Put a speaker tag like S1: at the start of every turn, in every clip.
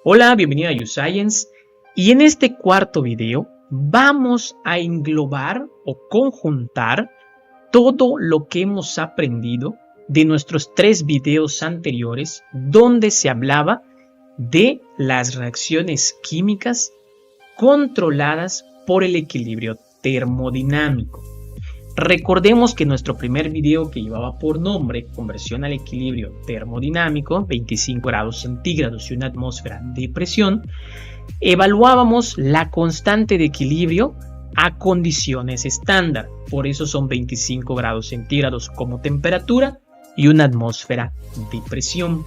S1: Hola, bienvenido a YouScience y en este cuarto video vamos a englobar o conjuntar todo lo que hemos aprendido de nuestros 3 videos anteriores donde se hablaba de las reacciones químicas controladas por el equilibrio termodinámico. Recordemos que nuestro primer video, que llevaba por nombre Conversión al equilibrio termodinámico, 25 grados centígrados y una atmósfera de presión, evaluábamos la constante de equilibrio a condiciones estándar. Por eso son 25 grados centígrados como temperatura y una atmósfera de presión.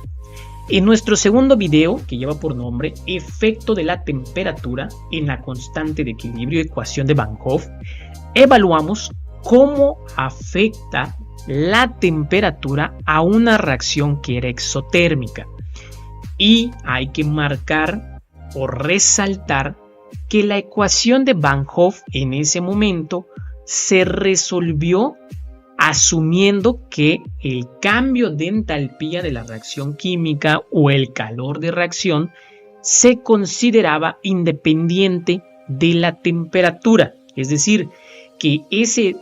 S1: En nuestro segundo video, que lleva por nombre Efecto de la temperatura en la constante de equilibrio, ecuación de Van Hoff, evaluamos cómo afecta la temperatura a una reacción que era exotérmica. Y hay que marcar o resaltar que la ecuación de Van Hoff en ese momento se resolvió asumiendo que el cambio de entalpía de la reacción química o el calor de reacción se consideraba independiente de la temperatura. Es decir, que ese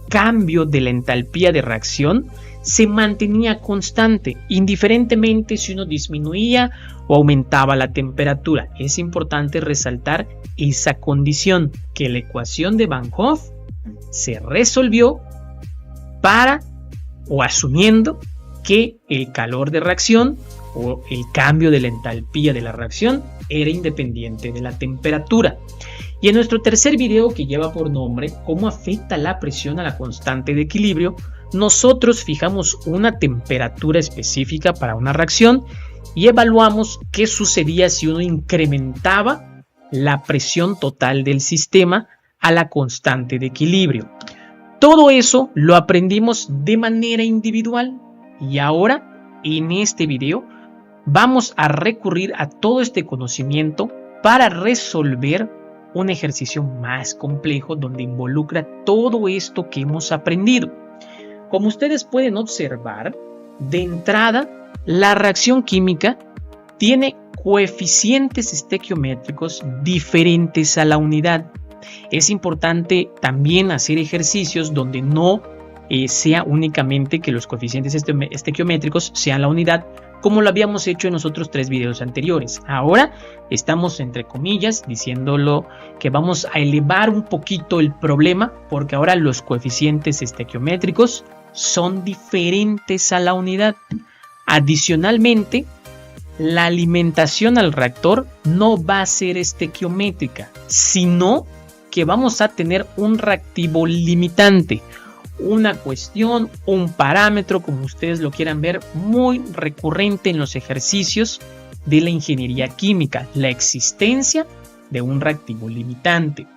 S1: cambio de la entalpía de reacción se mantenía constante, indiferentemente si uno disminuía o aumentaba la temperatura. Es importante resaltar esa condición, que la ecuación de Van Hoff se resolvió para o asumiendo que el calor de reacción o el cambio de la entalpía de la reacción era independiente de la temperatura. Y en nuestro tercer video, que lleva por nombre Cómo afecta la presión a la constante de equilibrio, nosotros fijamos una temperatura específica para una reacción y evaluamos qué sucedía si uno incrementaba la presión total del sistema a la constante de equilibrio. Todo eso lo aprendimos de manera individual y ahora en este video vamos a recurrir a todo este conocimiento para resolver un ejercicio más complejo donde involucra todo esto que hemos aprendido. Como ustedes pueden observar, de entrada, la reacción química tiene coeficientes estequiométricos diferentes a la unidad. Es importante también hacer ejercicios donde no sea únicamente que los coeficientes estequiométricos sean la unidad, como lo habíamos hecho en los otros 3 videos anteriores. Ahora estamos, entre comillas, diciéndolo que vamos a elevar un poquito el problema, porque ahora los coeficientes estequiométricos son diferentes a la unidad. Adicionalmente, la alimentación al reactor no va a ser estequiométrica, sino que vamos a tener un reactivo limitante, una cuestión, un parámetro, como ustedes lo quieran ver, muy recurrente en los ejercicios de la ingeniería química, la existencia de un reactivo limitante.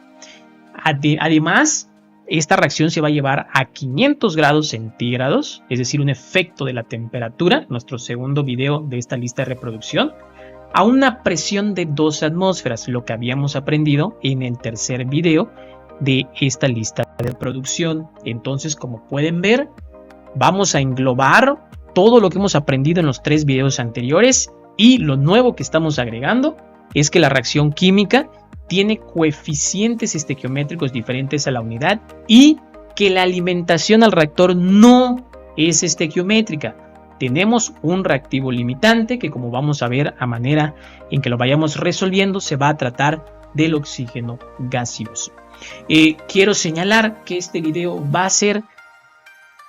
S1: Además, esta reacción se va a llevar a 500 grados centígrados, es decir, un efecto de la temperatura, nuestro segundo video de esta lista de reproducción, a una presión de 2 atmósferas, lo que habíamos aprendido en el tercer video de esta lista de producción. Entonces, como pueden ver, vamos a englobar todo lo que hemos aprendido en los 3 videos anteriores, y lo nuevo que estamos agregando es que la reacción química tiene coeficientes estequiométricos diferentes a la unidad y que la alimentación al reactor no es estequiométrica. Tenemos un reactivo limitante que, como vamos a ver a manera en que lo vayamos resolviendo, se va a tratar del oxígeno gaseoso. Quiero señalar que este video va a ser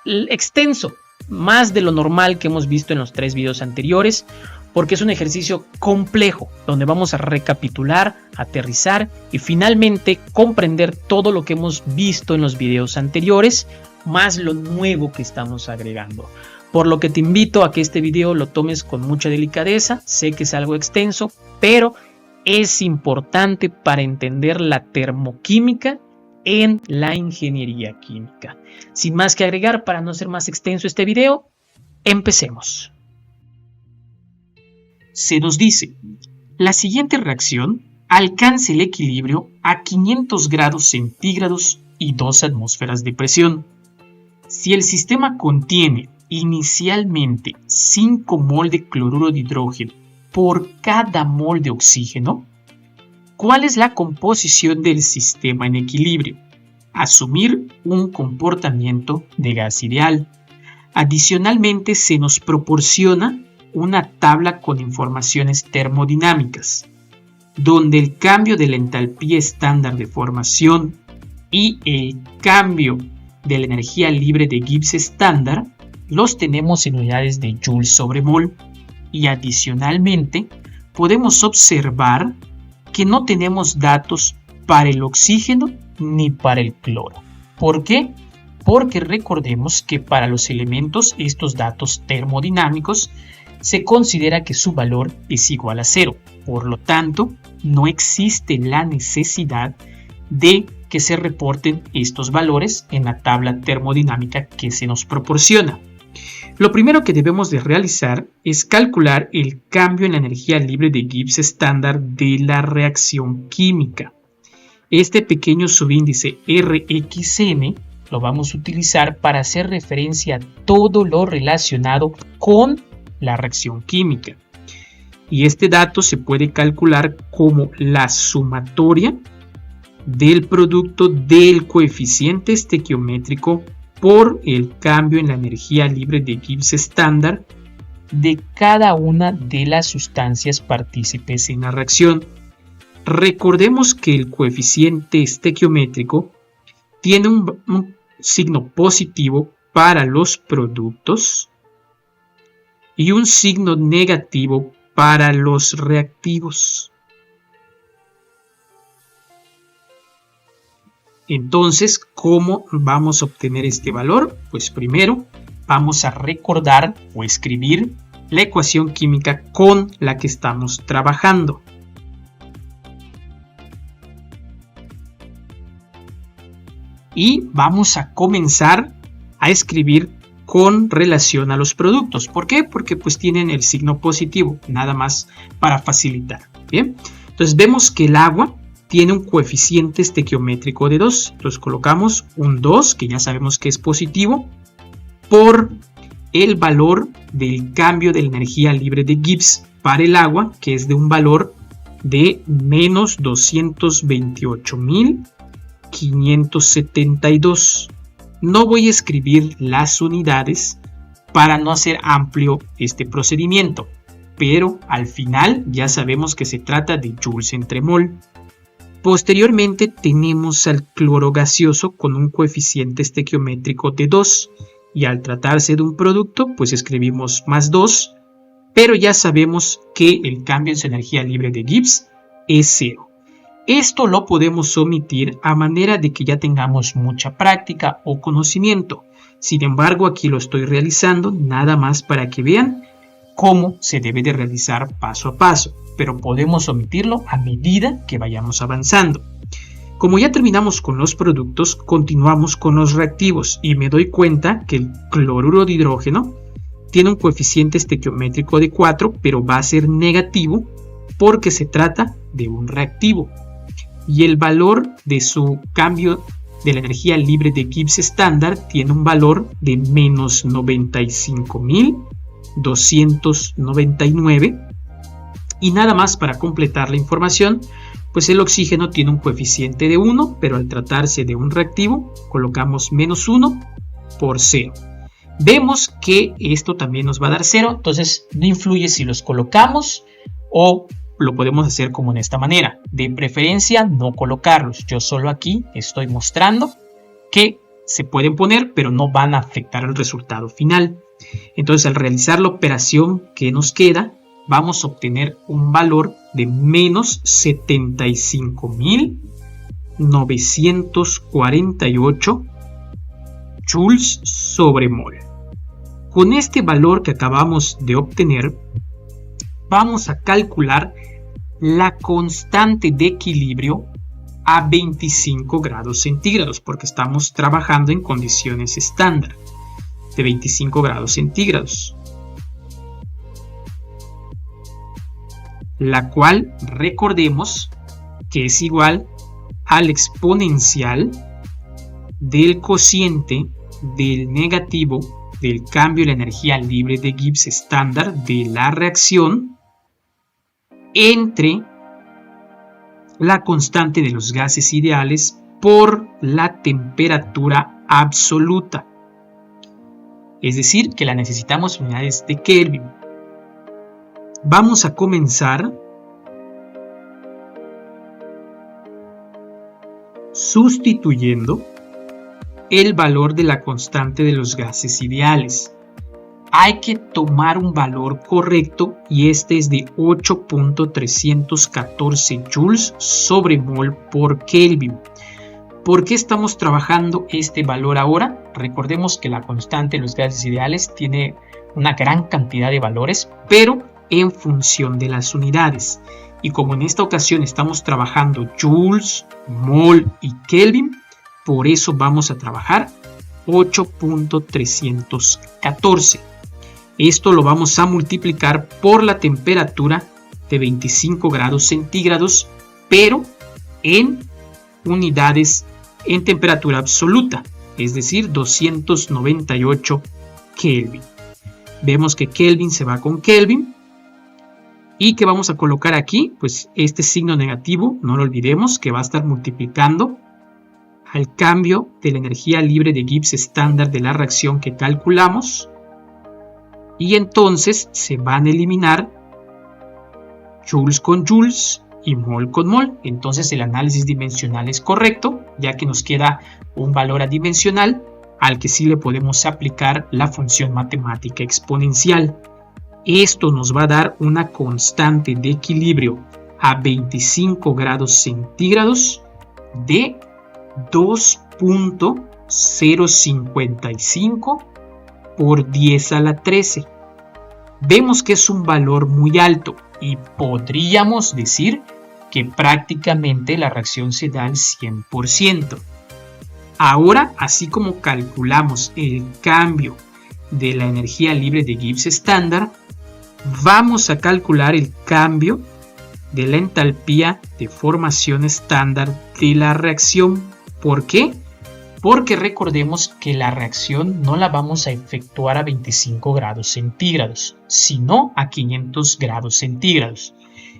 S1: extenso, más de lo normal que hemos visto en los 3 videos anteriores, porque es un ejercicio complejo donde vamos a recapitular, aterrizar y finalmente comprender todo lo que hemos visto en los videos anteriores, más lo nuevo que estamos agregando. Por lo que te invito a que este video lo tomes con mucha delicadeza. Sé que es algo extenso, pero es importante para entender la termoquímica en la ingeniería química. Sin más que agregar, para no hacer más extenso este video, empecemos. Se nos dice, la siguiente reacción alcanza el equilibrio a 500 grados centígrados y 2 atmósferas de presión. Si el sistema contiene inicialmente 5 mol de cloruro de hidrógeno por cada mol de oxígeno, ¿cuál es la composición del sistema en equilibrio? Asumir un comportamiento de gas ideal. Adicionalmente, se nos proporciona una tabla con informaciones termodinámicas, donde el cambio de la entalpía estándar de formación y el cambio de la energía libre de Gibbs estándar los tenemos en unidades de Joule sobre mol, y adicionalmente podemos observar que no tenemos datos para el oxígeno ni para el cloro. ¿Por qué? Porque recordemos que para los elementos estos datos termodinámicos se considera que su valor es igual a 0. Por lo tanto, no existe la necesidad de que se reporten estos valores en la tabla termodinámica que se nos proporciona. Lo primero que debemos de realizar es calcular el cambio en la energía libre de Gibbs estándar de la reacción química. Este pequeño subíndice RxN lo vamos a utilizar para hacer referencia a todo lo relacionado con la reacción química. Y este dato se puede calcular como la sumatoria del producto del coeficiente estequiométrico por el cambio en la energía libre de Gibbs estándar de cada una de las sustancias partícipes en la reacción. Recordemos que el coeficiente estequiométrico tiene un signo positivo para los productos y un signo negativo para los reactivos. Entonces, ¿cómo vamos a obtener este valor? Pues primero vamos a recordar o escribir la ecuación química con la que estamos trabajando. Y vamos a comenzar a escribir con relación a los productos. ¿Por qué? Porque pues tienen el signo positivo, nada más para facilitar. ¿Bien? Entonces vemos que el agua tiene un coeficiente estequiométrico de 2. Entonces colocamos un 2, que ya sabemos que es positivo, por el valor del cambio de la energía libre de Gibbs para el agua, que es de un valor de menos 228.572. No voy a escribir las unidades para no hacer amplio este procedimiento, pero al final ya sabemos que se trata de joules entre mol. Posteriormente tenemos al cloro gaseoso con un coeficiente estequiométrico de 2, y al tratarse de un producto pues escribimos más 2, pero ya sabemos que el cambio en su energía libre de Gibbs es 0. Esto lo podemos omitir a manera de que ya tengamos mucha práctica o conocimiento. Sin embargo, aquí lo estoy realizando nada más para que vean cómo se debe de realizar paso a paso, pero podemos omitirlo a medida que vayamos avanzando. Como ya terminamos con los productos, continuamos con los reactivos y me doy cuenta que el cloruro de hidrógeno tiene un coeficiente estequiométrico de 4, pero va a ser negativo porque se trata de un reactivo. Y el valor de su cambio de la energía libre de Gibbs estándar tiene un valor de menos 95.299. Y nada más para completar la información, pues el oxígeno tiene un coeficiente de 1, pero al tratarse de un reactivo colocamos menos 1 por 0. Vemos que esto también nos va a dar 0, entonces no influye si los colocamos o lo podemos hacer como en esta manera. De preferencia no colocarlos. Yo solo aquí estoy mostrando que se pueden poner, pero no van a afectar el resultado final. Entonces al realizar la operación que nos queda, vamos a obtener un valor de menos 75.948 joules sobre mol. Con este valor que acabamos de obtener, vamos a calcular la constante de equilibrio a 25 grados centígrados, porque estamos trabajando en condiciones estándar de 25 grados centígrados, la cual recordemos que es igual al exponencial del cociente del negativo del cambio de la energía libre de Gibbs estándar de la reacción entre la constante de los gases ideales por la temperatura absoluta. Es decir, que la necesitamos en unidades de Kelvin. Vamos a comenzar sustituyendo el valor de la constante de los gases ideales. Hay que tomar un valor correcto y este es de 8.314 joules sobre mol por Kelvin. ¿Por qué estamos trabajando este valor ahora? Recordemos que la constante de los gases ideales tiene una gran cantidad de valores, pero en función de las unidades. Y como en esta ocasión estamos trabajando joules, mol y Kelvin, por eso vamos a trabajar 8.314. Esto lo vamos a multiplicar por la temperatura de 25 grados centígrados, pero en unidades en temperatura absoluta, es decir, 298 Kelvin. Vemos que Kelvin se va con Kelvin. ¿Y qué vamos a colocar aquí? Pues este signo negativo, no lo olvidemos, que va a estar multiplicando al cambio de la energía libre de Gibbs estándar de la reacción que calculamos. Y entonces se van a eliminar joules con joules y mol con mol. Entonces el análisis dimensional es correcto, ya que nos queda un valor adimensional al que sí le podemos aplicar la función matemática exponencial. Esto nos va a dar una constante de equilibrio a 25 grados centígrados de 2.055 por 10 a la 13. Vemos que es un valor muy alto y podríamos decir que prácticamente la reacción se da al 100%. Ahora, así como calculamos el cambio de la energía libre de Gibbs estándar, vamos a calcular el cambio de la entalpía de formación estándar de la reacción. ¿Por qué? Porque recordemos que la reacción no la vamos a efectuar a 25 grados centígrados, sino a 500 grados centígrados.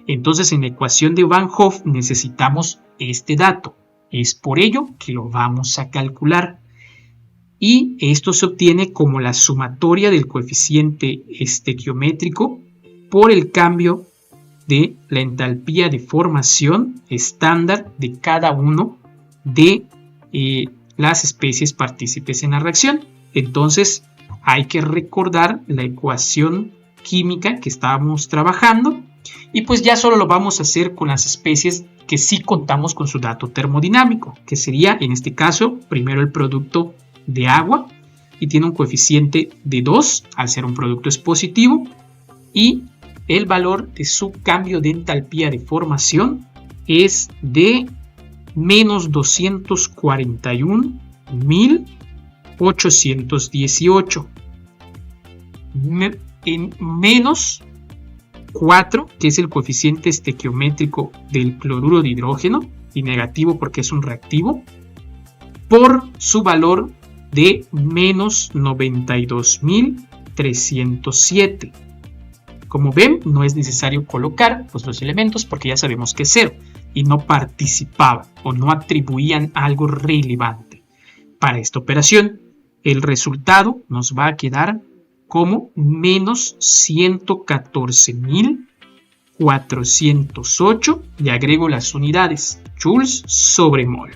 S1: Entonces en la ecuación de Van Hoff necesitamos este dato. Es por ello que lo vamos a calcular. Y esto se obtiene como la sumatoria del coeficiente estequiométrico por el cambio de la entalpía de formación estándar de cada uno de las especies partícipes en la reacción. Entonces hay que recordar la ecuación química que estábamos trabajando y pues ya solo lo vamos a hacer con las especies que sí contamos con su dato termodinámico, que sería en este caso primero el producto de agua y tiene un coeficiente de 2 al ser un producto es positivo y el valor de su cambio de entalpía de formación es de menos 241.818 en menos 4, que es el coeficiente estequiométrico del cloruro de hidrógeno y negativo porque es un reactivo, por su valor de menos 92.307. Como ven, no es necesario colocar pues, los elementos porque ya sabemos que es 0 y no participaban o no atribuían algo relevante. Para esta operación, el resultado nos va a quedar como menos 114.408 y agrego las unidades joules sobre mol.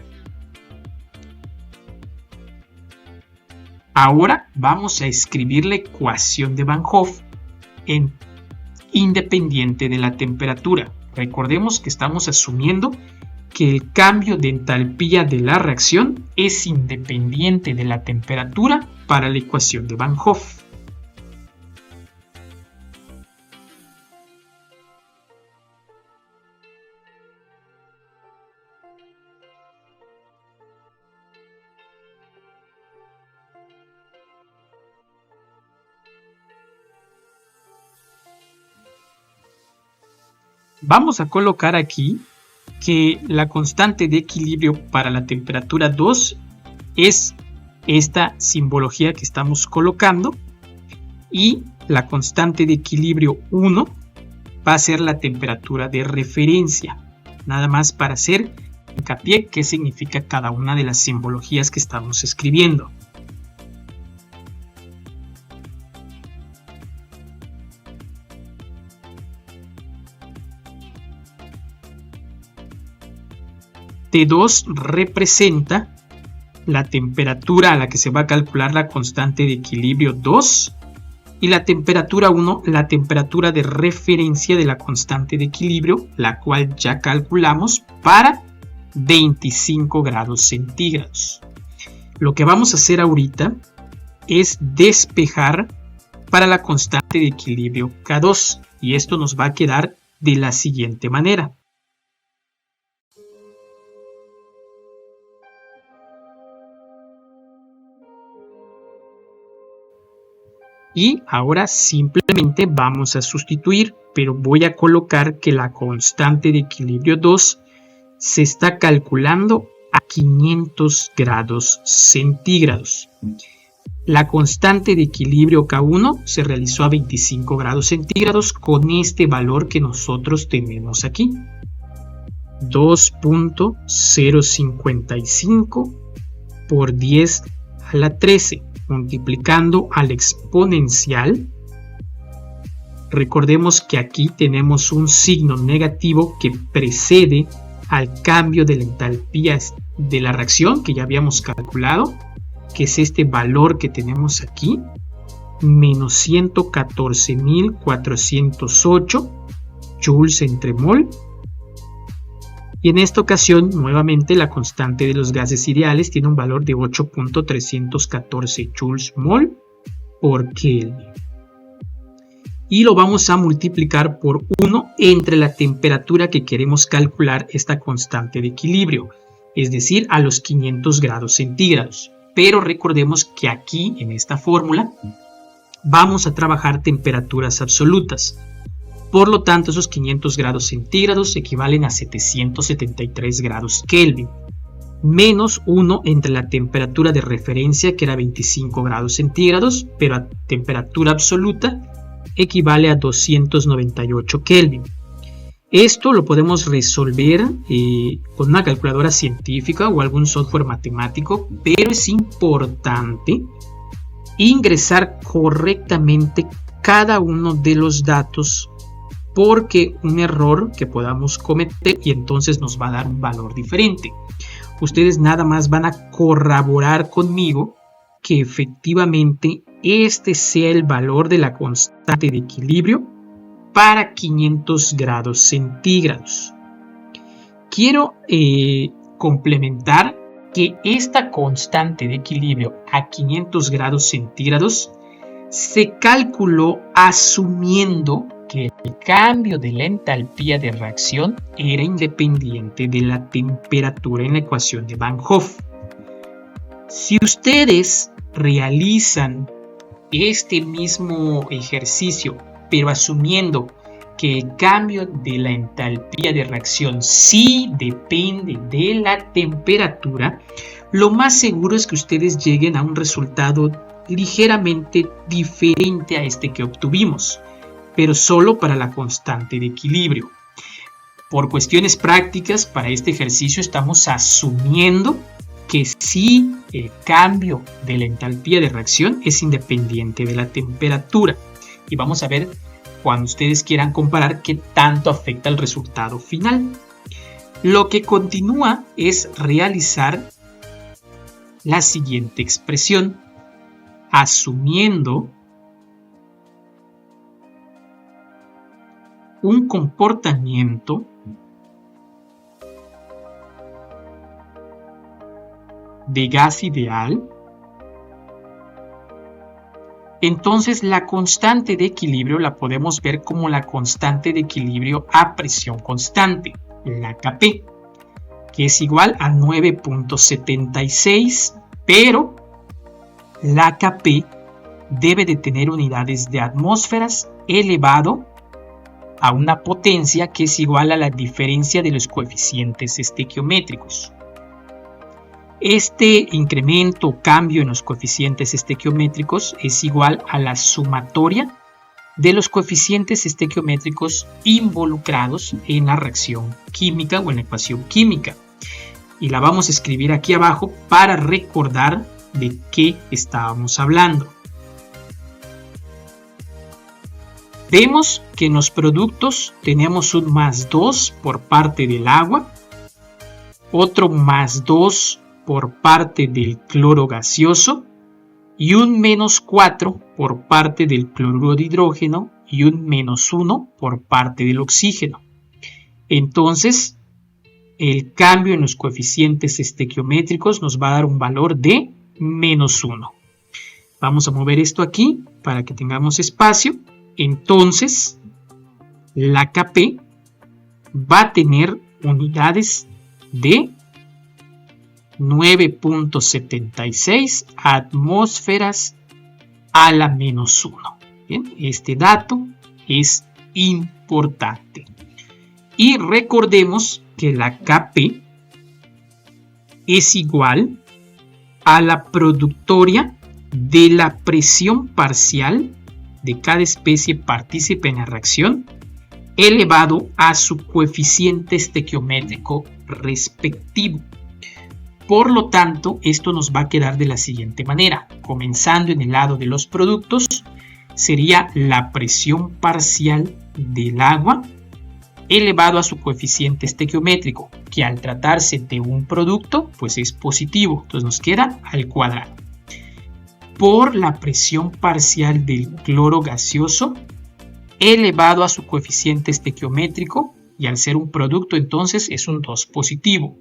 S1: Ahora vamos a escribir la ecuación de Van Hoff independiente de la temperatura. Recordemos que estamos asumiendo que el cambio de entalpía de la reacción es independiente de la temperatura para la ecuación de Van Hoff. Vamos a colocar aquí que la constante de equilibrio para la temperatura 2 es esta simbología que estamos colocando y la constante de equilibrio 1 va a ser la temperatura de referencia. Nada más para hacer hincapié qué significa cada una de las simbologías que estamos escribiendo. T2 representa la temperatura a la que se va a calcular la constante de equilibrio 2 y la temperatura 1, la temperatura de referencia de la constante de equilibrio, la cual ya calculamos para 25 grados centígrados. Lo que vamos a hacer ahorita es despejar para la constante de equilibrio K2 y esto nos va a quedar de la siguiente manera. Y ahora simplemente vamos a sustituir, pero voy a colocar que la constante de equilibrio 2 se está calculando a 500 grados centígrados. La constante de equilibrio K1 se realizó a 25 grados centígrados con este valor que nosotros tenemos aquí. 2.055 por 10 a la 13. Multiplicando al exponencial, recordemos que aquí tenemos un signo negativo que precede al cambio de la entalpía de la reacción que ya habíamos calculado, que es este valor que tenemos aquí, menos 114.408 joules entre mol. Y en esta ocasión, nuevamente, la constante de los gases ideales tiene un valor de 8.314 joules mol por Kelvin. Y lo vamos a multiplicar por 1 entre la temperatura que queremos calcular esta constante de equilibrio, es decir, a los 500 grados centígrados. Pero recordemos que aquí, en esta fórmula, vamos a trabajar temperaturas absolutas. Por lo tanto, esos 500 grados centígrados equivalen a 773 grados Kelvin, menos 1 entre la temperatura de referencia, que era 25 grados centígrados, pero a temperatura absoluta equivale a 298 Kelvin. Esto lo podemos resolver con una calculadora científica o algún software matemático, pero es importante ingresar correctamente cada uno de los datos, porque un error que podamos cometer y entonces nos va a dar un valor diferente. Ustedes nada más van a corroborar conmigo que efectivamente este sea el valor de la constante de equilibrio para 500 grados centígrados. Quiero complementar que esta constante de equilibrio a 500 grados centígrados se calculó asumiendo que el cambio de la entalpía de reacción era independiente de la temperatura en la ecuación de Van Hoff. Si ustedes realizan este mismo ejercicio, pero asumiendo que el cambio de la entalpía de reacción sí depende de la temperatura, lo más seguro es que ustedes lleguen a un resultado ligeramente diferente a este que obtuvimos, pero solo para la constante de equilibrio. Por cuestiones prácticas, para este ejercicio estamos asumiendo que sí el cambio de la entalpía de reacción es independiente de la temperatura. Y vamos a ver cuando ustedes quieran comparar qué tanto afecta el resultado final. Lo que continúa es realizar la siguiente expresión, asumiendo un comportamiento de gas ideal, entonces la constante de equilibrio la podemos ver como la constante de equilibrio a presión constante, la Kp, que es igual a 9.76, pero la Kp debe de tener unidades de atmósferas elevado a una potencia que es igual a la diferencia de los coeficientes estequiométricos. Este incremento o cambio en los coeficientes estequiométricos es igual a la sumatoria de los coeficientes estequiométricos involucrados en la reacción química o en la ecuación química. Y la vamos a escribir aquí abajo para recordar de qué estábamos hablando. Vemos que en los productos tenemos un +2 por parte del agua, otro +2 por parte del cloro gaseoso y un -4 por parte del cloruro de hidrógeno y un -1 por parte del oxígeno. Entonces, el cambio en los coeficientes estequiométricos nos va a dar un valor de -1. Vamos a mover esto aquí para que tengamos espacio. Entonces, la Kp va a tener unidades de 9.76 atmósferas a la -1. Bien, este dato es importante. Y recordemos que la Kp es igual a la productoria de la presión parcial de cada especie partícipe en la reacción elevado a su coeficiente estequiométrico respectivo. Por lo tanto, esto nos va a quedar de la siguiente manera. Comenzando en el lado de los productos, sería la presión parcial del agua elevado a su coeficiente estequiométrico, que al tratarse de un producto, pues es positivo. Entonces nos queda al cuadrado. Por la presión parcial del cloro gaseoso elevado a su coeficiente estequiométrico, y al ser un producto entonces es un 2 positivo.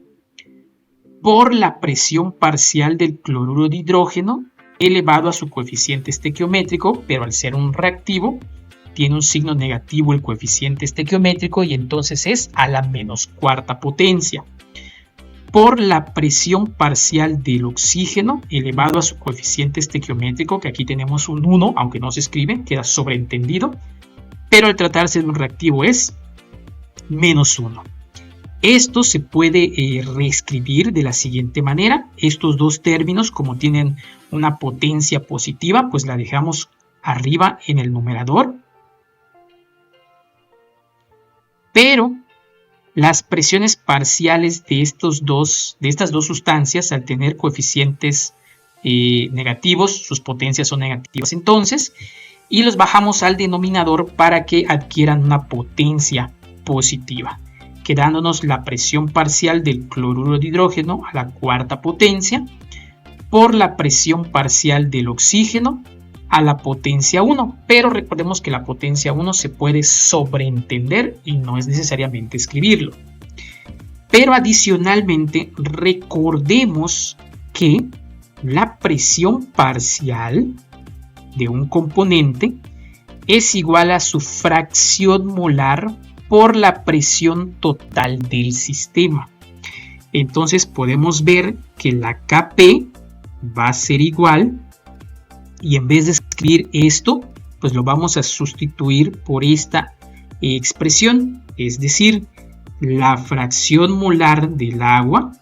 S1: Por la presión parcial del cloruro de hidrógeno elevado a su coeficiente estequiométrico, pero al ser un reactivo tiene un signo negativo el coeficiente estequiométrico y entonces es a la -4ª potencia. Por la presión parcial del oxígeno elevado a su coeficiente estequiométrico, que aquí tenemos un 1, aunque no se escribe, queda sobreentendido, pero al tratarse de un reactivo es -1. Esto se puede reescribir de la siguiente manera. Estos dos términos, como tienen una potencia positiva, pues la dejamos arriba en el numerador. Pero las presiones parciales de estas dos sustancias, al tener coeficientes negativos, sus potencias son negativas entonces, y los bajamos al denominador para que adquieran una potencia positiva, quedándonos la presión parcial del cloruro de hidrógeno a la 4ª potencia por la presión parcial del oxígeno a la potencia 1, pero recordemos que la potencia 1 se puede sobreentender y no es necesariamente escribirlo. Pero adicionalmente recordemos que la presión parcial de un componente es igual a su fracción molar por la presión total del sistema. Entonces podemos ver que la Kp va a ser igual, y en vez de escribir esto, pues lo vamos a sustituir por esta expresión, es decir, la fracción molar del agua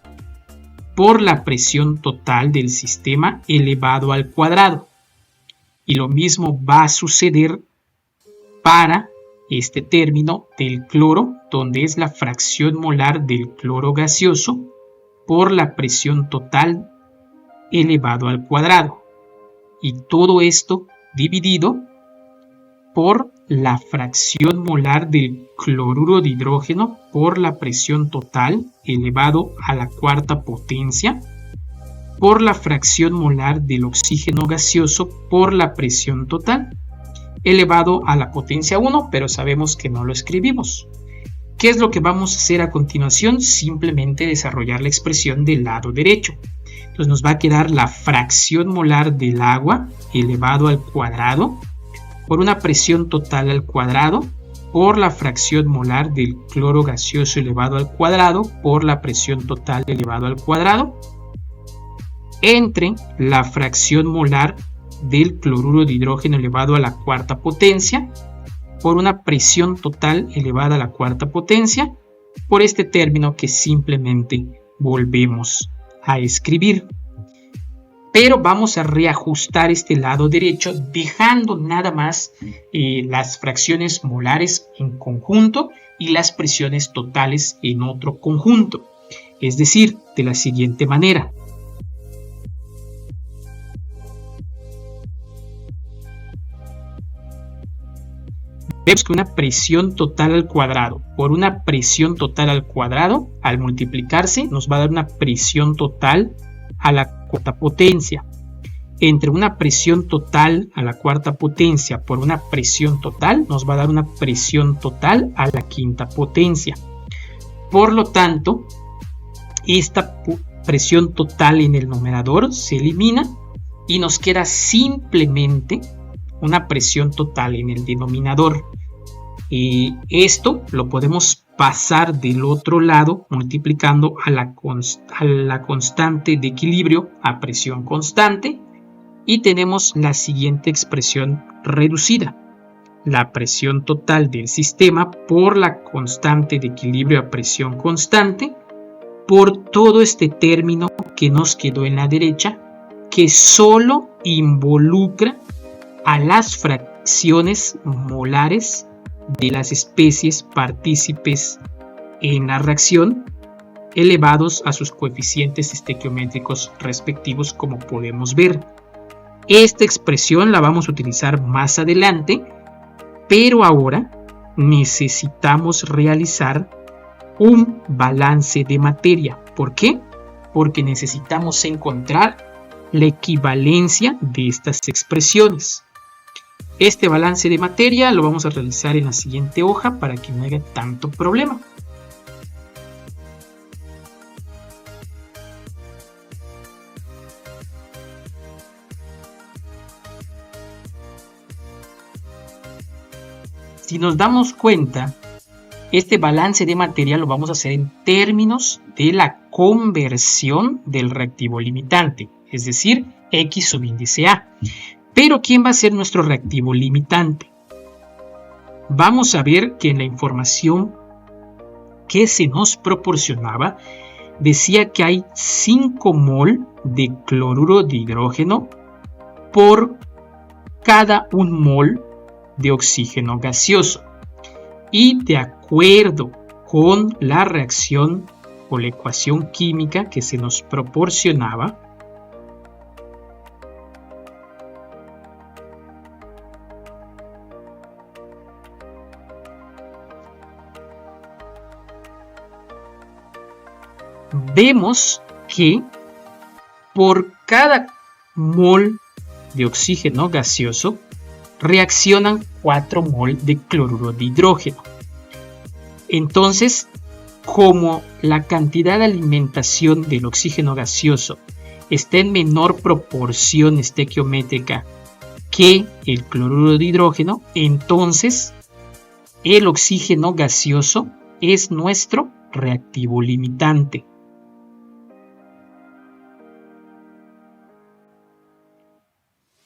S1: por la presión total del sistema elevado al cuadrado. Y lo mismo va a suceder para este término del cloro, donde es la fracción molar del cloro gaseoso por la presión total elevado al cuadrado. Y todo esto dividido por la fracción molar del cloruro de hidrógeno por la presión total elevado a la 4ª potencia por la fracción molar del oxígeno gaseoso por la presión total elevado a la potencia 1, pero sabemos que no lo escribimos. ¿Qué es lo que vamos a hacer a continuación? Simplemente desarrollar la expresión del lado derecho. Entonces nos va a quedar la fracción molar del agua elevado al cuadrado por una presión total al cuadrado por la fracción molar del cloro gaseoso elevado al cuadrado por la presión total elevado al cuadrado entre la fracción molar del cloruro de hidrógeno elevado a la 4ª potencia por una presión total elevada a la 4ª potencia por este término que simplemente volvemos a escribir. pero vamos a reajustar este lado derecho dejando nada más las fracciones molares en conjunto y las presiones totales en otro conjunto, es decir, de la siguiente manera. Vemos que una presión total al cuadrado por una presión total al cuadrado, al multiplicarse, nos va a dar una presión total a la cuarta potencia. Entre una presión total a la cuarta potencia por una presión total, nos va a dar una presión total a la quinta potencia. Por lo tanto, esta presión total en el numerador se elimina y nos queda simplemente una presión total en el denominador. Y esto lo podemos pasar del otro lado multiplicando a la constante de equilibrio a presión constante y tenemos la siguiente expresión reducida. La presión total del sistema por la constante de equilibrio a presión constante por todo este término que nos quedó en la derecha, que solo involucra a las fracciones molares de las especies partícipes en la reacción elevados a sus coeficientes estequiométricos respectivos, como podemos ver. Esta expresión la vamos a utilizar más adelante, pero ahora necesitamos realizar un balance de materia. ¿Por qué? Porque necesitamos encontrar la equivalencia de estas expresiones. Este balance de materia lo vamos a realizar en la siguiente hoja para que no haya tanto problema. Si nos damos cuenta, este balance de materia lo vamos a hacer en términos de la conversión del reactivo limitante, es decir, X subíndice A. Pero ¿quién va a ser nuestro reactivo limitante? Vamos a ver que en la información que se nos proporcionaba decía que hay 5 mol de cloruro de hidrógeno por cada 1 mol de oxígeno gaseoso. Y de acuerdo con la reacción o la ecuación química que se nos proporcionaba, vemos que por cada mol de oxígeno gaseoso reaccionan 4 mol de cloruro de hidrógeno. Entonces, como la cantidad de alimentación del oxígeno gaseoso está en menor proporción estequiométrica que el cloruro de hidrógeno, entonces el oxígeno gaseoso es nuestro reactivo limitante.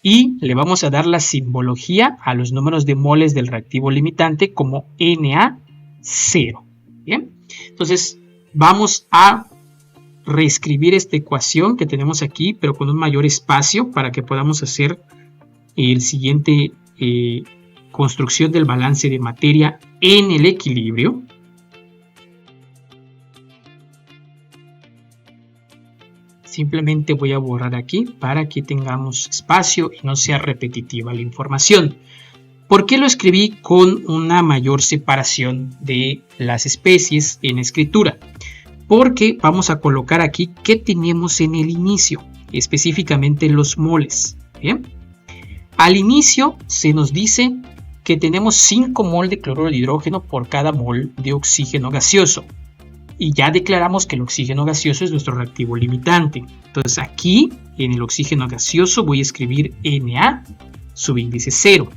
S1: Y le vamos a dar la simbología a los números de moles del reactivo limitante como Na0. ¿Bien? Entonces vamos a reescribir esta ecuación que tenemos aquí, pero con un mayor espacio para que podamos hacer el siguiente construcción del balance de materia en el equilibrio. Simplemente voy a borrar aquí para que tengamos espacio y no sea repetitiva la información. ¿Por qué lo escribí con una mayor separación de las especies en escritura? Porque vamos a colocar aquí qué tenemos en el inicio, específicamente los moles. ¿Bien? Al inicio se nos dice que tenemos 5 mol de cloruro de hidrógeno por cada mol de oxígeno gaseoso. Y ya declaramos que el oxígeno gaseoso es nuestro reactivo limitante. Entonces aquí, en el oxígeno gaseoso, voy a escribir Na subíndice 0.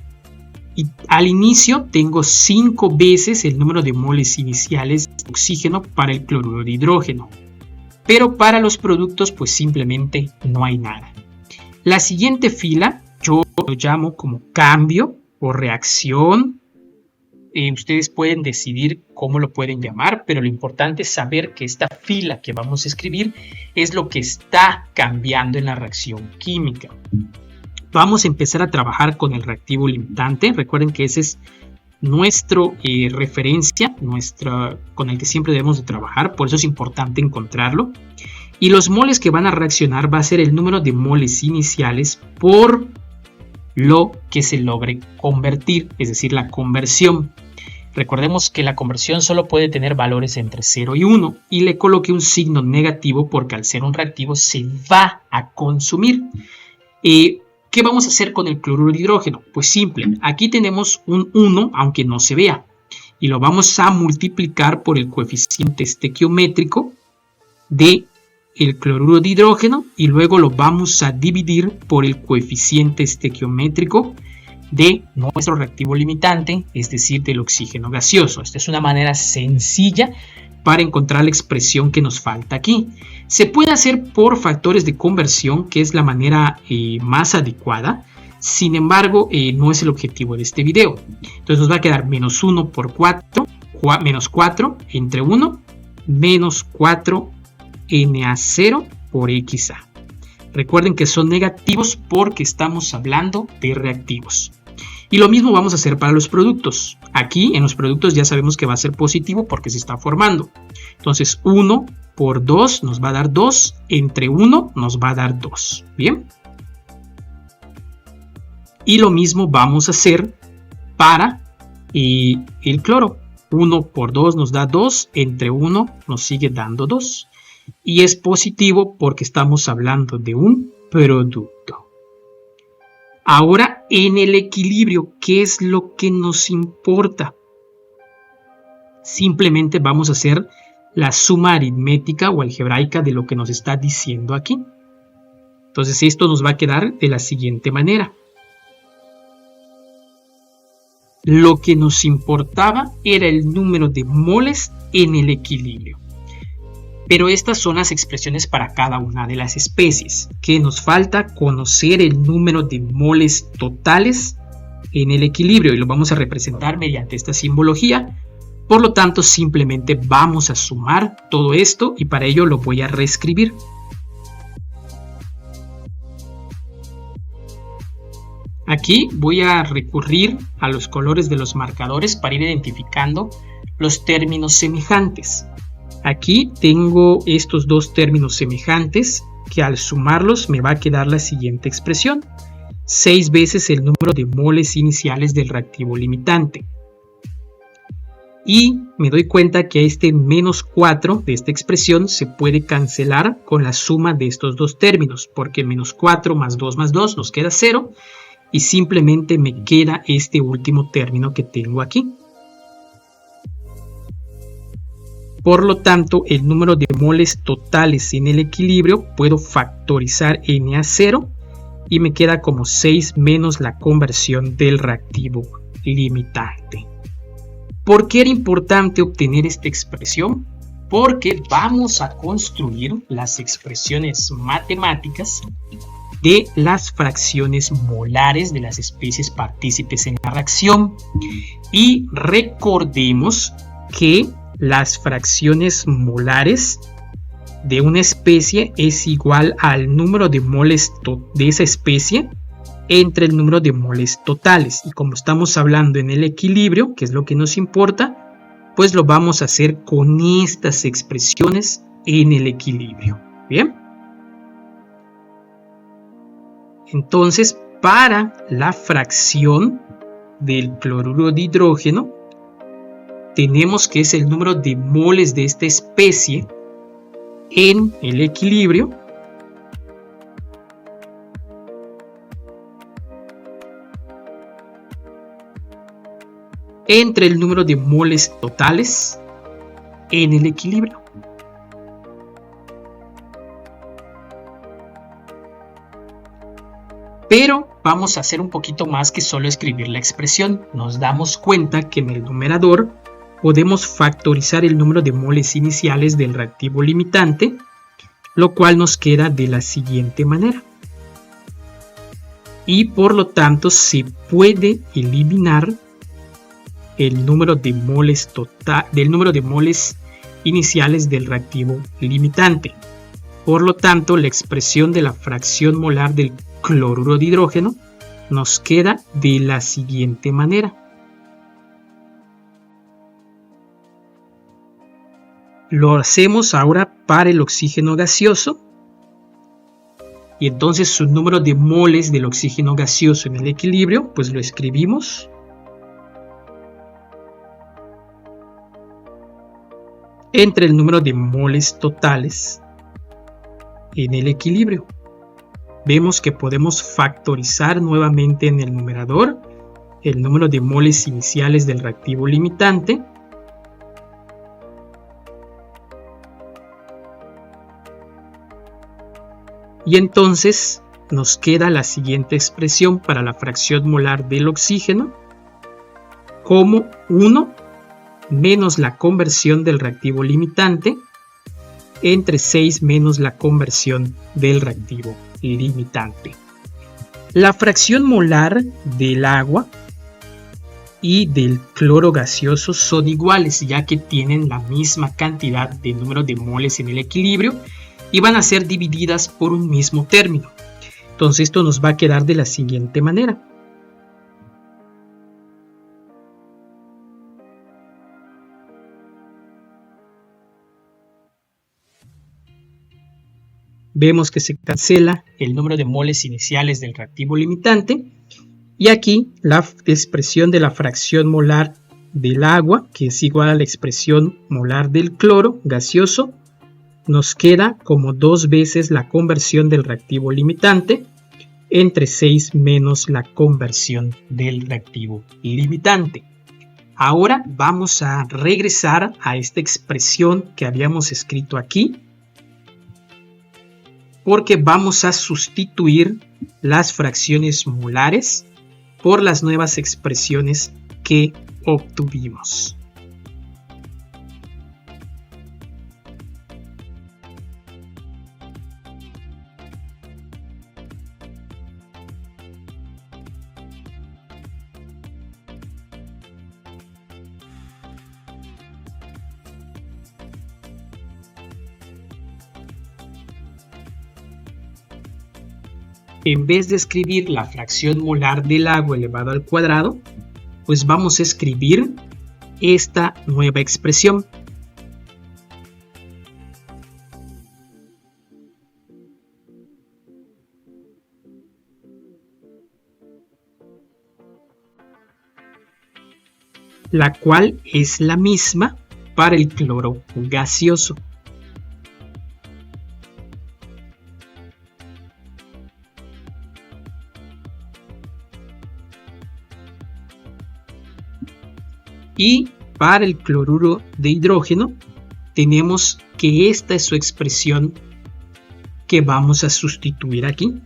S1: Y al inicio tengo 5 veces el número de moles iniciales de oxígeno para el cloruro de hidrógeno. Pero para los productos, pues simplemente no hay nada. La siguiente fila yo lo llamo como cambio o reacción ustedes pueden decidir cómo lo pueden llamar, pero lo importante es saber que esta fila que vamos a escribir es lo que está cambiando en la reacción química. Vamos a empezar a trabajar con el reactivo limitante. Recuerden que ese es nuestra referencia, con el que siempre debemos de trabajar, por eso es importante encontrarlo. Y los moles que van a reaccionar va a ser el número de moles iniciales por lo que se logre convertir, es decir, la conversión. Recordemos que la conversión solo puede tener valores entre 0 y 1 y le coloqué un signo negativo porque al ser un reactivo se va a consumir. ¿Qué vamos a hacer con el cloruro de hidrógeno? Pues simple, aquí tenemos un 1 aunque no se vea y lo vamos a multiplicar por el coeficiente estequiométrico de el cloruro de hidrógeno y luego lo vamos a dividir por el coeficiente estequiométrico de nuestro reactivo limitante, es decir, del oxígeno gaseoso. Esta es una manera sencilla para encontrar la expresión que nos falta aquí. Se puede hacer por factores de conversión, que es la manera más adecuada. Sin embargo, no es el objetivo de este video. Entonces nos va a quedar menos 1 por 4, menos 4 entre 1, menos 4 Na0 por XA. Recuerden que son negativos porque estamos hablando de reactivos. Y lo mismo vamos a hacer para los productos. Aquí en los productos ya sabemos que va a ser positivo porque se está formando. Entonces 1 por 2 nos va a dar 2, entre 1 nos va a dar 2. ¿Bien? Y lo mismo vamos a hacer para el cloro. 1 por 2 nos da 2, entre 1 nos sigue dando 2. Y es positivo porque estamos hablando de un producto. Ahora en el equilibrio, ¿qué es lo que nos importa? Simplemente vamos a hacer la suma aritmética o algebraica de lo que nos está diciendo aquí. Entonces esto nos va a quedar de la siguiente manera. Lo que nos importaba era el número de moles en el equilibrio. Pero estas son las expresiones para cada una de las especies. ¿Qué nos falta? Conocer el número de moles totales en el equilibrio y lo vamos a representar mediante esta simbología. Por lo tanto, simplemente vamos a sumar todo esto y para ello lo voy a reescribir. Aquí voy a recurrir a los colores de los marcadores para ir identificando los términos semejantes. Aquí tengo estos dos términos semejantes que al sumarlos me va a quedar la siguiente expresión. 6 veces el número de moles iniciales del reactivo limitante. Y me doy cuenta que este menos 4 de esta expresión se puede cancelar con la suma de estos dos términos, porque menos 4 más 2 nos queda 0 y simplemente me queda este último término que tengo aquí. Por lo tanto, el número de moles totales en el equilibrio puedo factorizar Na0 y me queda como 6 menos la conversión del reactivo limitante. ¿Por qué era importante obtener esta expresión? Porque vamos a construir las expresiones matemáticas de las fracciones molares de las especies partícipes en la reacción. Y recordemos que las fracciones molares de una especie es igual al número de moles de esa especie entre el número de moles totales. Y como estamos hablando en el equilibrio, que es lo que nos importa, pues lo vamos a hacer con estas expresiones en el equilibrio. ¿Bien? Entonces, para la fracción del cloruro de hidrógeno, tenemos que es el número de moles de esta especie en el equilibrio entre el número de moles totales en el equilibrio. Pero vamos a hacer un poquito más que solo escribir la expresión. Nos damos cuenta que en el numerador podemos factorizar el número de moles iniciales del reactivo limitante, lo cual nos queda de la siguiente manera. Y por lo tanto se puede eliminar el número de moles total del número de moles iniciales del reactivo limitante. Por lo tanto, la expresión de la fracción molar del cloruro de hidrógeno nos queda de la siguiente manera. Lo hacemos ahora para el oxígeno gaseoso. Y entonces su número de moles del oxígeno gaseoso en el equilibrio, pues lo escribimos. Entre el número de moles totales en el equilibrio. Vemos que podemos factorizar nuevamente en el numerador el número de moles iniciales del reactivo limitante. Y entonces nos queda la siguiente expresión para la fracción molar del oxígeno como 1 menos la conversión del reactivo limitante entre 6 menos la conversión del reactivo limitante. La fracción molar del agua y del cloro gaseoso son iguales, ya que tienen la misma cantidad de número de moles en el equilibrio y van a ser divididas por un mismo término. Entonces esto nos va a quedar de la siguiente manera. Vemos que se cancela el número de moles iniciales del reactivo limitante y aquí la expresión de la fracción molar del agua, que es igual a la expresión molar del cloro gaseoso, nos queda como 2 veces la conversión del reactivo limitante entre 6 menos la conversión del reactivo limitante. Ahora vamos a regresar a esta expresión que habíamos escrito aquí, porque vamos a sustituir las fracciones molares por las nuevas expresiones que obtuvimos. En vez de escribir la fracción molar del agua elevado al cuadrado, pues vamos a escribir esta nueva expresión. La cual es la misma para el cloro gaseoso. Y para el cloruro de hidrógeno tenemos que esta es su expresión que vamos a sustituir aquí.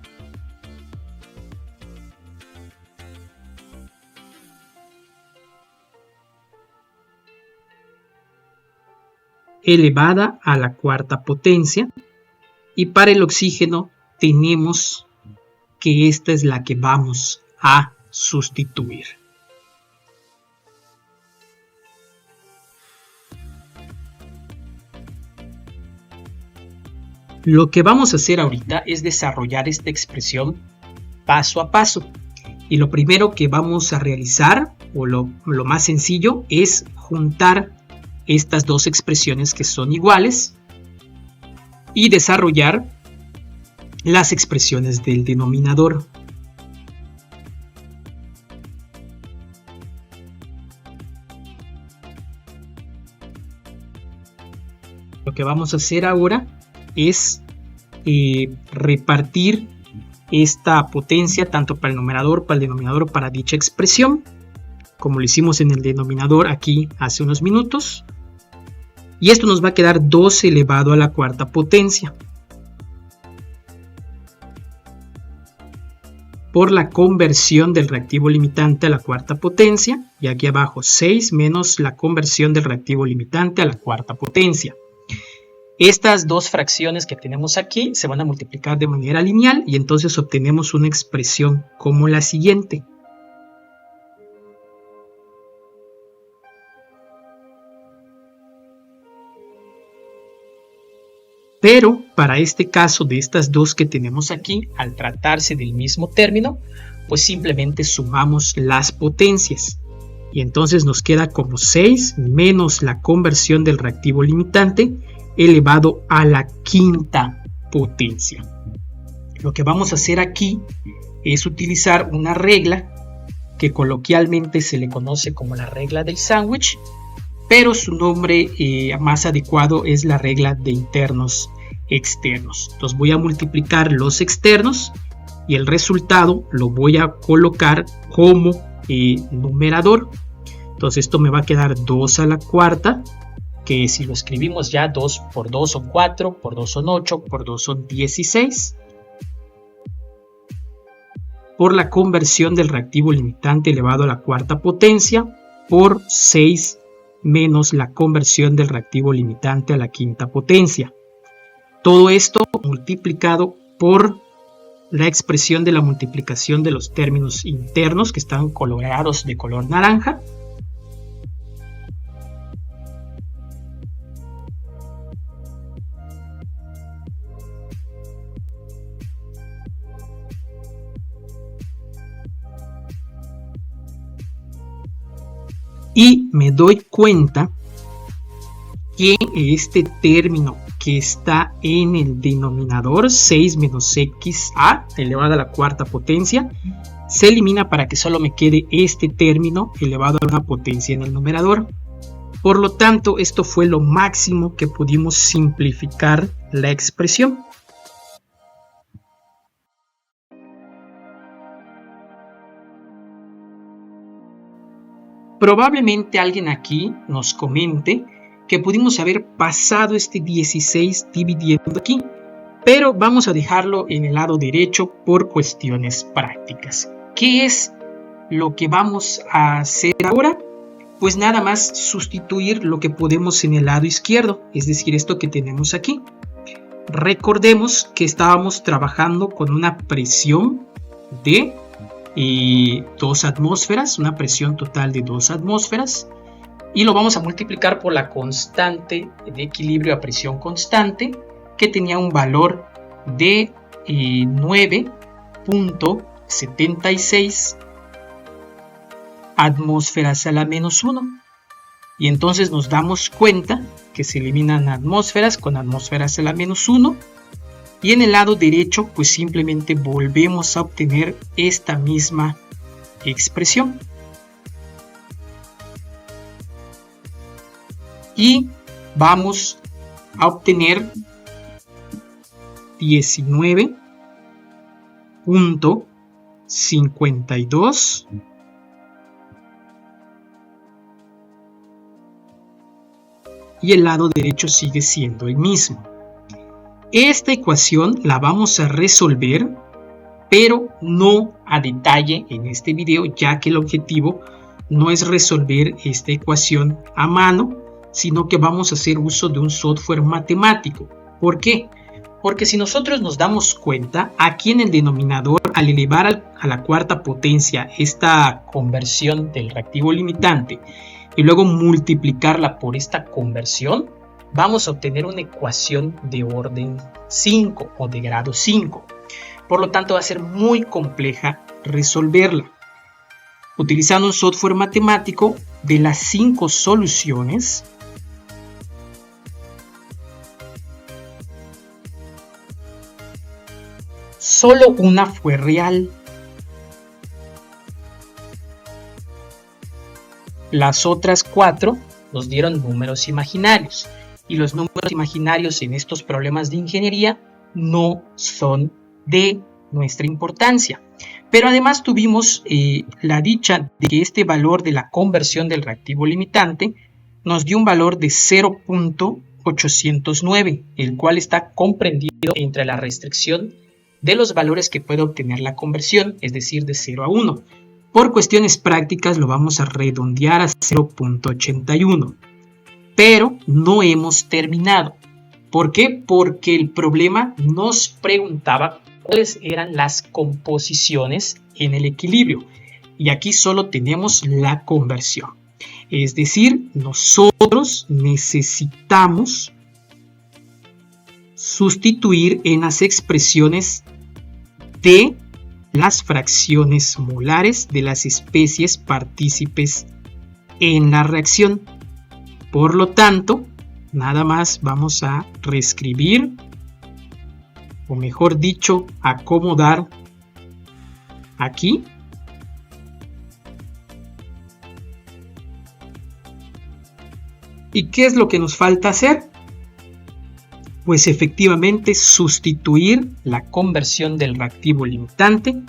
S1: Elevada a la cuarta potencia. Y para el oxígeno tenemos que esta es la que vamos a sustituir. Lo que vamos a hacer ahorita es desarrollar esta expresión paso a paso. Y lo primero que vamos a realizar, o lo más sencillo, es juntar estas dos expresiones que son iguales y desarrollar las expresiones del denominador. Lo que vamos a hacer ahora es repartir esta potencia tanto para el numerador, para el denominador, para dicha expresión, como lo hicimos en el denominador aquí hace unos minutos. Y esto nos va a quedar 2 elevado a la cuarta potencia por la conversión del reactivo limitante a la cuarta potencia, y aquí abajo 6 menos la conversión del reactivo limitante a la cuarta potencia. Estas dos fracciones que tenemos aquí se van a multiplicar de manera lineal y entonces obtenemos una expresión como la siguiente. Pero para este caso de estas dos que tenemos aquí, al tratarse del mismo término, pues simplemente sumamos las potencias. Y entonces nos queda como 6 menos la conversión del reactivo limitante elevado a la quinta potencia. Lo que vamos a hacer aquí es utilizar una regla que coloquialmente se le conoce como la regla del sándwich, pero su nombre más adecuado es la regla de internos externos. Entonces voy a multiplicar los externos y el resultado lo voy a colocar como numerador. Entonces esto me va a quedar 2 a la cuarta, que si lo escribimos ya 2 por 2 son 4, por 2 son 8, por 2 son 16. Por la conversión del reactivo limitante elevado a la cuarta potencia por 6 menos la conversión del reactivo limitante a la quinta potencia. Todo esto multiplicado por la expresión de la multiplicación de los términos internos que están coloreados de color naranja. Y me doy cuenta que este término que está en el denominador, 6 menos xa elevado a la cuarta potencia, se elimina para que solo me quede este término elevado a una potencia en el numerador. Por lo tanto, esto fue lo máximo que pudimos simplificar la expresión. Probablemente alguien aquí nos comente que pudimos haber pasado este 16 dividiendo aquí, pero vamos a dejarlo en el lado derecho por cuestiones prácticas. ¿Qué es lo que vamos a hacer ahora? Pues nada más sustituir lo que podemos en el lado izquierdo, es decir, esto que tenemos aquí. Recordemos que estábamos trabajando con una presión de 2 atmósferas, una presión total de 2 atmósferas, y lo vamos a multiplicar por la constante de equilibrio a presión constante, que tenía un valor de 9.76 atmósferas a la menos 1. Y entonces nos damos cuenta que se eliminan atmósferas con atmósferas a la menos 1. Y en el lado derecho, pues simplemente volvemos a obtener esta misma expresión. Y vamos a obtener 19.52 y el lado derecho sigue siendo el mismo. Esta ecuación la vamos a resolver, pero no a detalle en este video, ya que el objetivo no es resolver esta ecuación a mano, sino que vamos a hacer uso de un software matemático. ¿Por qué? Porque si nosotros nos damos cuenta, aquí en el denominador, al elevar a la cuarta potencia esta conversión del reactivo limitante y luego multiplicarla por esta conversión, vamos a obtener una ecuación de orden 5 o de grado 5. Por lo tanto, va a ser muy compleja resolverla. Utilizando un software matemático, de las 5 soluciones, solo una fue real. Las otras 4 nos dieron números imaginarios. Y los números imaginarios en estos problemas de ingeniería no son de nuestra importancia. Pero además tuvimos la dicha de que este valor de la conversión del reactivo limitante nos dio un valor de 0.809, el cual está comprendido entre la restricción de los valores que puede obtener la conversión, es decir, de 0 a 1. Por cuestiones prácticas lo vamos a redondear a 0.81. Pero no hemos terminado. ¿Por qué? Porque el problema nos preguntaba cuáles eran las composiciones en el equilibrio. Y aquí solo tenemos la conversión. Es decir, nosotros necesitamos sustituir en las expresiones de las fracciones molares de las especies partícipes en la reacción. Por lo tanto, nada más vamos a reescribir, o mejor dicho, acomodar aquí. ¿Y qué es lo que nos falta hacer? Pues efectivamente sustituir la conversión del reactivo limitante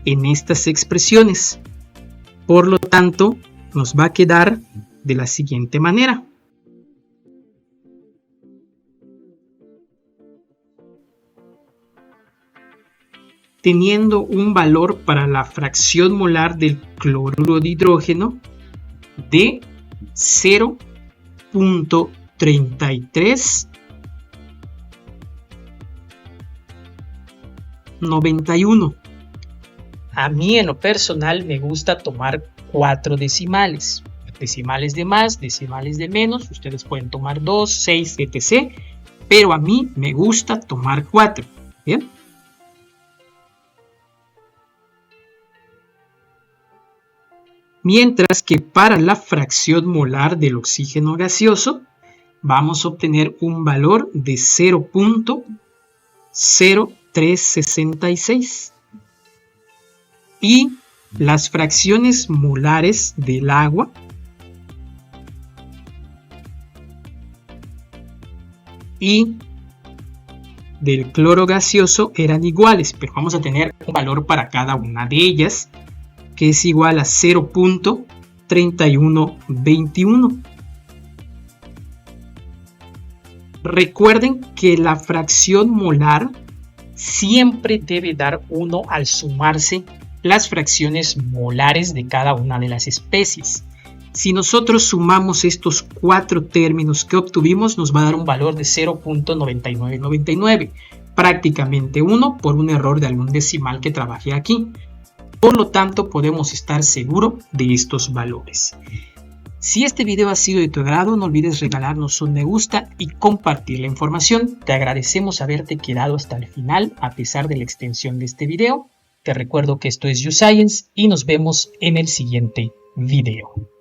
S1: en estas expresiones. Por lo tanto, nos va a quedar de la siguiente manera. Teniendo un valor para la fracción molar del cloruro de hidrógeno de 0.3391. A mí en lo personal me gusta tomar 4 decimales. Decimales de más, decimales de menos. Ustedes pueden tomar 2, 6, etc. Pero a mí me gusta tomar 4. ¿Bien? Mientras que para la fracción molar del oxígeno gaseoso vamos a obtener un valor de 0.0366. Y las fracciones molares del agua y del cloro gaseoso eran iguales, pero vamos a tener un valor para cada una de ellas, que es igual a 0.3121. Recuerden que la fracción molar siempre debe dar 1 al sumarse las fracciones molares de cada una de las especies. Si nosotros sumamos estos 4 términos que obtuvimos, nos va a dar un valor de 0.9999, prácticamente 1 por un error de algún decimal que trabajé aquí. Por lo tanto, podemos estar seguros de estos valores. Si este video ha sido de tu agrado, no olvides regalarnos un me gusta y compartir la información. Te agradecemos haberte quedado hasta el final a pesar de la extensión de este video. Te recuerdo que esto es YouScience y nos vemos en el siguiente video.